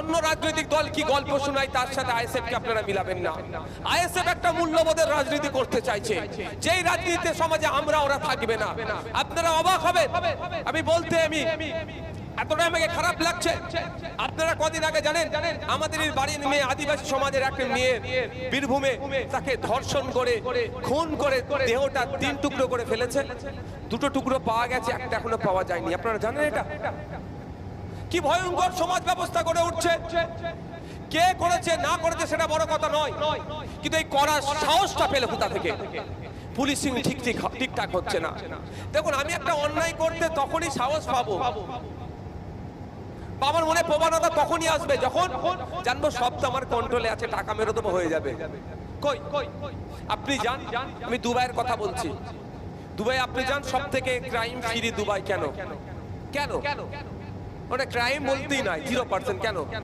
অন্য রাজনৈতিক দল কি গল্প শোনায় তার সাথে আইএসএফ কে আপনারা মিলাবেন না। আইএসএফ একটা মূল্যবোধের রাজনীতি করতে চাইছে, যেই রাজনীতিতে সমাজে আমরা ওরা থাকবে না। আপনারা অবাক হবেন আমি বলতে, আমি এতটা আমাকে খারাপ লাগছে। আপনারা কদিন আগে জানেন আমাদের বাড়ির মেয়ে, আদিবাসী সমাজের একটা মেয়ে বীরভূমে তাকে ধর্ষণ করে খুন করে দেহটা 3 টুকরো করে ফেলেছে। 2টো টুকরো পাওয়া গেছে, একটা এখনো পাওয়া যায়নি। আপনারা জানেন এটা কি ভয়ঙ্কর সমাজ ব্যবস্থা গড়ে উঠছে? কে করেছে না করেছে সেটা বড় কথা নয়, কিন্তু এই করার সাহসটা পেলে কোথা থেকে? পুলিশিং ঠিকঠাক হচ্ছে না। দেখুন, আমি একটা অন্যায় করতে তখনই সাহস পাবো, আমার মনে প্রবণতা তখনই আসবে যখন জানবো সব তো আমার কন্ট্রোলে আছে, টাকা মেরে দেবো, হয়ে যাবে। কই আপনি যান, আমি দুবাইয়ের কথা বলছি। দুবাই আপনি যান, সব থেকে ক্রাইম ফ্রি দুবাই। কেন? ওটা ক্রাইম বলতেই নাই, 0% কেন?